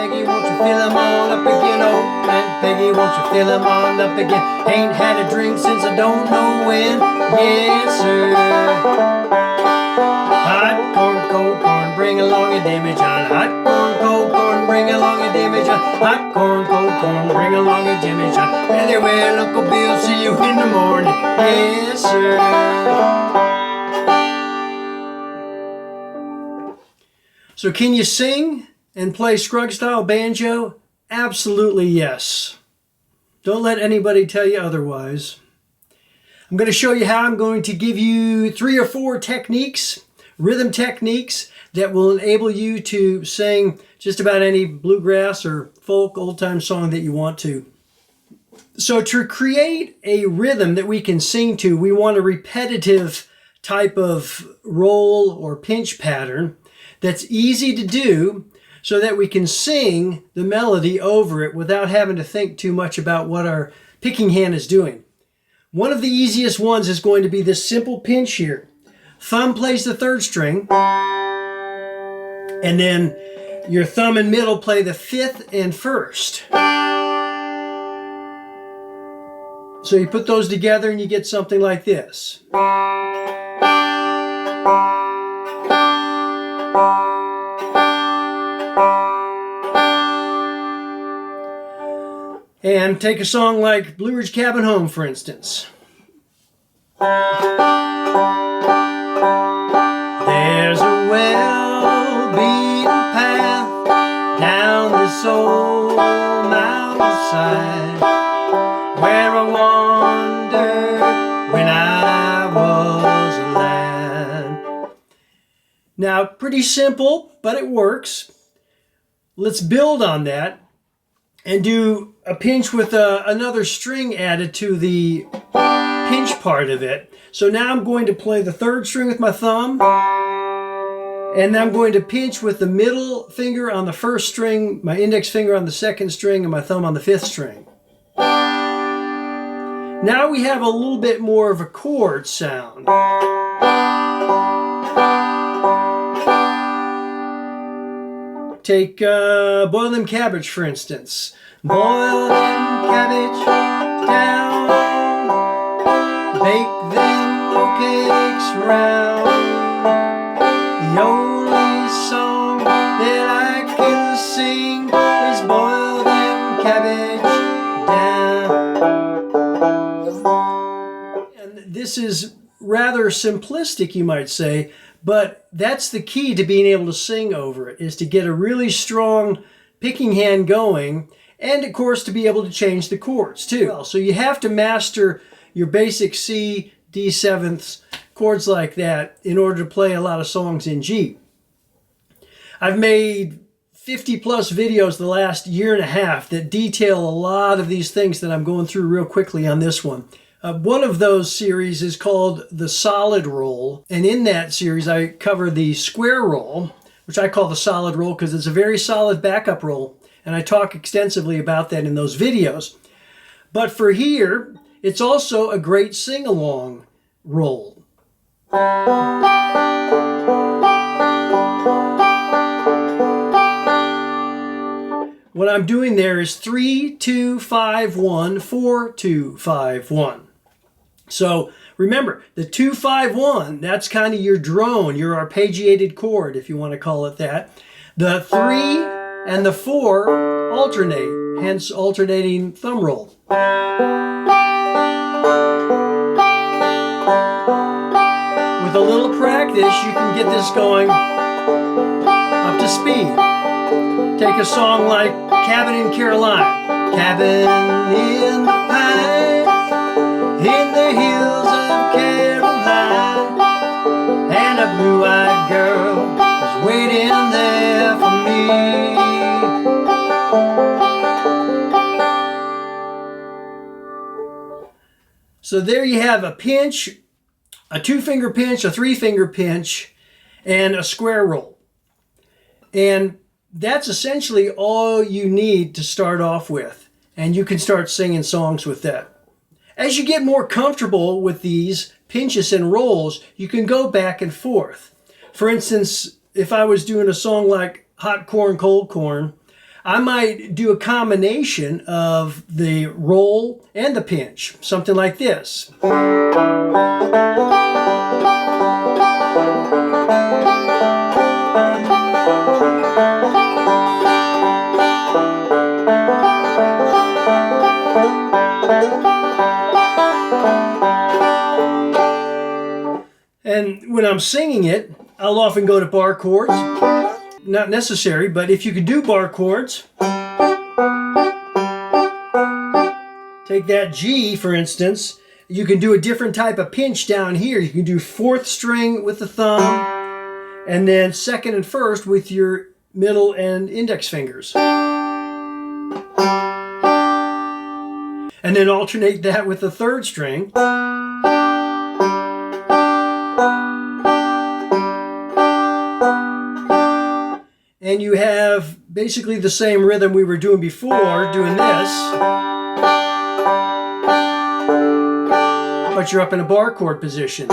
Peggy, won't you fill 'em all up again? Oh, Aunt Peggy, won't you fill 'em all up again? Ain't had a drink since I don't know when. Yes, sir. Hot corn, cold corn, bring along a Demi John. Hot corn, cold corn, bring along a Demi John. Hot corn, cold corn, bring along a Jimmy John. Very well, Uncle Bill, see you in the morning. Yes, sir. So can you sing and play Scruggs style banjo? Absolutely yes. Don't let anybody tell you otherwise. I'm going to show you how I'm going to give you 3 or 4 techniques, rhythm techniques, that will enable you to sing just about any bluegrass or folk old-time song that you want to. So to create a rhythm that we can sing to, we want a repetitive type of roll or pinch pattern that's easy to do so that we can sing the melody over it without having to think too much about what our picking hand is doing. One of the easiest ones is going to be this simple pinch here. Thumb plays the 3rd string, and then your thumb and middle play the 5th and 1st. So you put those together and you get something like this. And take a song like Blue Ridge Cabin Home, for instance. There's a well-beaten path down this old mountainside where I wandered when I was a lad. Now, pretty simple, but it works. Let's build on that and do a pinch with another string added to the pinch part of it. So now I'm going to play the 3rd string with my thumb, and then I'm going to pinch with the middle finger on the 1st string, my index finger on the 2nd string, and my thumb on the 5th string. Now we have a little bit more of a chord sound. Take Boil Them Cabbage, for instance. Boil them cabbage down, bake them cakes round. The only song that I can sing is boil them cabbage down. And this is rather simplistic, you might say, but that's the key to being able to sing over it, is to get a really strong picking hand going, and of course to be able to change the chords too. So you have to master your basic C, D7ths, chords like that in order to play a lot of songs in G. I've made 50 plus videos the last year and a half that detail a lot of these things that I'm going through real quickly on this one. One of those series is called the solid roll, and in that series I cover the square roll, which I call the solid roll because it's a very solid backup roll, and I talk extensively about that in those videos. But for here, it's also a great sing-along roll. What I'm doing there is 3-2-5-1, 4-2-5-1. So remember, the 2-5-1, that's kind of your drone, your arpeggiated chord, if you want to call it that. The 3 and the 4 alternate, hence alternating thumb roll. With a little practice, you can get this going up to speed. Take a song like Cabin in Carolina. Cabin in the pines, in the hills of Carolina, and a blue-eyed girl is waiting there for me. So there you have a pinch, a 2-finger pinch, a 3-finger pinch, and a square roll. And that's essentially all you need to start off with, and you can start singing songs with that. As you get more comfortable with these pinches and rolls, you can go back and forth. For instance, if I was doing a song like Hot Corn, Cold Corn, I might do a combination of the roll and the pinch, something like this. And when I'm singing it, I'll often go to bar chords. Not necessary, but if you can do bar chords, take that G, for instance, you can do a different type of pinch down here. You can do fourth string with the thumb, and then second and first with your middle and index fingers. And then alternate that with the third string. And you have basically the same rhythm we were doing before, doing this. But you're up in a bar chord position.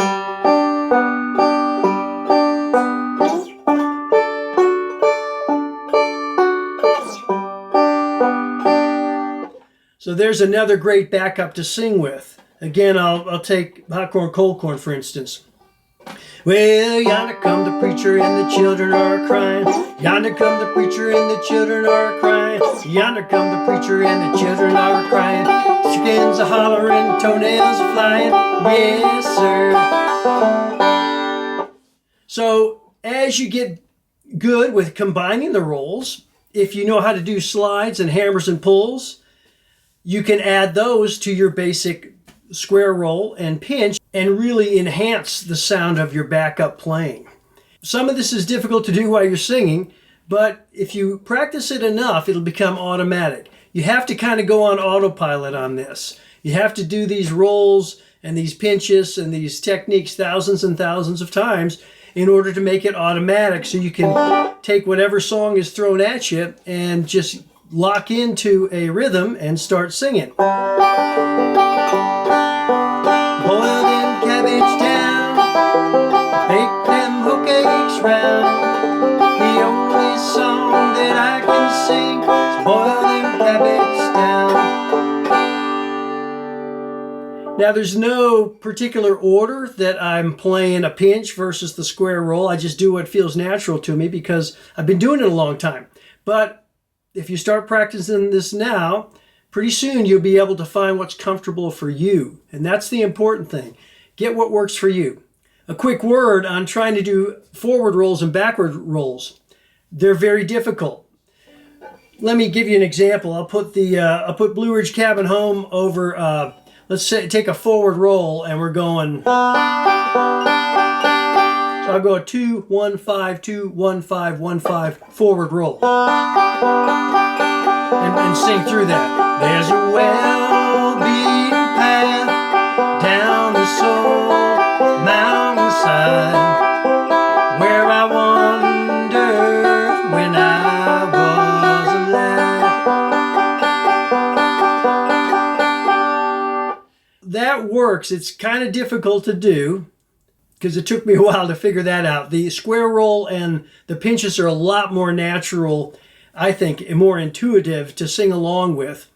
So there's another great backup to sing with. Again, I'll take hot corn, cold corn, for instance. Well, yonder come the preacher and the children are crying. Yonder come the preacher and the children are crying. Yonder come the preacher and the children are crying. Chickens are hollering, toenails are flying. Yes, sir. So as you get good with combining the rolls, if you know how to do slides and hammers and pulls, you can add those to your basic square roll and pinch and really enhance the sound of your backup playing. Some of this is difficult to do while you're singing, but if you practice it enough, it'll become automatic. You have to kind of go on autopilot on this. You have to do these rolls and these pinches and these techniques thousands and thousands of times in order to make it automatic, so you can take whatever song is thrown at you and just lock into a rhythm and start singing. Boil them cabbage down, bake them hoe cakes round. The only song that I can sing is boil them cabbage down. Now there's no particular order that I'm playing a pinch versus the square roll. I just do what feels natural to me because I've been doing it a long time. But if you start practicing this now, pretty soon you'll be able to find what's comfortable for you. And that's the important thing. Get what works for you. A quick word on trying to do forward rolls and backward rolls. They're very difficult. Let me give you an example. I'll put Blue Ridge Cabin Home over, let's say, take a forward roll, and we're going. So I'll go 2, 1, 5, 2, 1, 5, 1, 5, forward roll. And sing through that. There's a well-beaten path down the soul mountainside where I wandered when I was a lad. That works. It's kind of difficult to do because it took me a while to figure that out. The square roll and the pinches are a lot more natural, I think, and more intuitive to sing along with.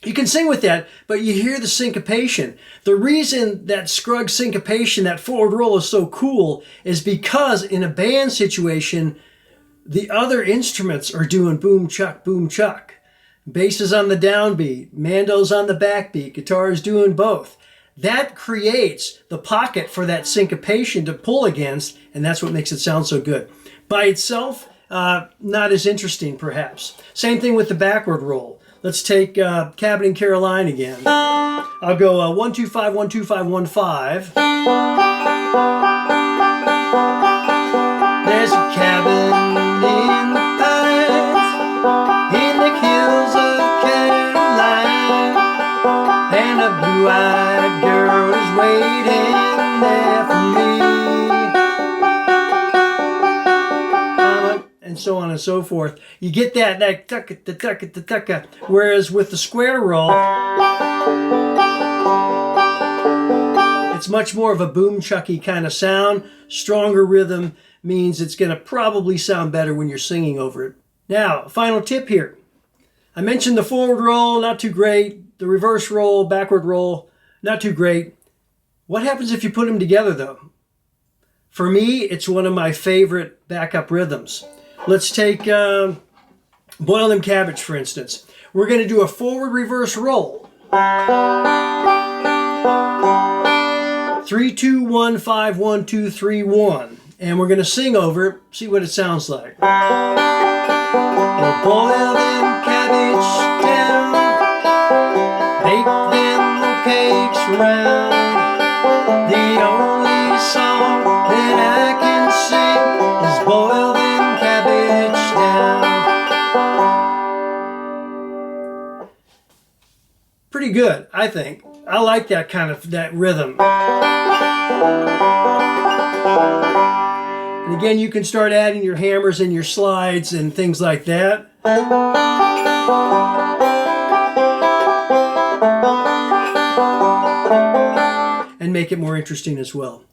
You can sing with that, but you hear the syncopation. The reason that Scruggs syncopation, that forward roll, is so cool is because in a band situation, the other instruments are doing boom, chuck, boom, chuck. Bass is on the downbeat, mando's on the backbeat, guitar is doing both. That creates the pocket for that syncopation to pull against, and that's what makes it sound so good. By itself, not as interesting, perhaps. Same thing with the backward roll. Let's take Cabin in Caroline again. I'll go 1, 2, 5, 1, 2, 5, 1, 5. There's a cabin in the pines, in the hills of Caroline, and a blue-eyed girl is waiting there for me. And so on and so forth. You get that tucka. Whereas with the square roll, it's much more of a boom chucky kind of sound. Stronger rhythm means it's going to probably sound better when you're singing over it. Now, final tip here. I mentioned the forward roll, not too great. The reverse roll, backward roll, not too great. What happens if you put them together though? For me, it's one of my favorite backup rhythms. Let's take Boil Them Cabbage, for instance. We're going to do a forward reverse roll. 3, 2, 1, 5, 1, 2, 3, 1. And we're going to sing over it, see what it sounds like. We'll boil them cabbage down, bake them little cakes round. The only song that I can sing is boil them cabbage down. Pretty good, I think. I like that kind of rhythm. And again, you can start adding your hammers and your slides and things like that. And make it more interesting as well.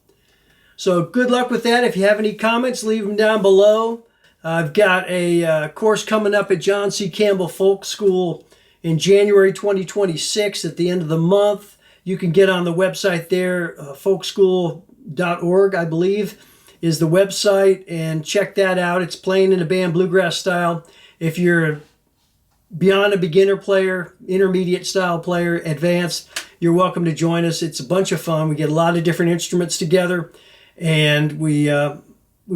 So good luck with that. If you have any comments, leave them down below. I've got a course coming up at John C. Campbell Folk School in January 2026 at the end of the month. You can get on the website there, folkschool.org, I believe, is the website, and check that out. It's playing in a band bluegrass style. If you're beyond a beginner player, intermediate style player, advanced, you're welcome to join us. It's a bunch of fun. We get a lot of different instruments together, and we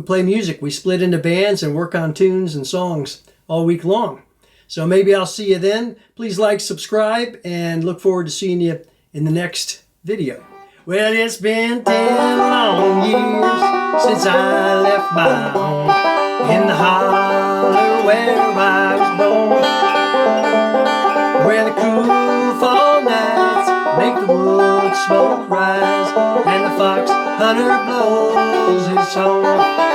play music. We split into bands and work on tunes and songs all week long. So maybe I'll see you then. Please like, subscribe, and look forward to seeing you in the next video. Well, it's been 10 long years since I left my home in the holler where I was born, where the cool fall nights make the wood smoke rise and the fox hunter blows his horn.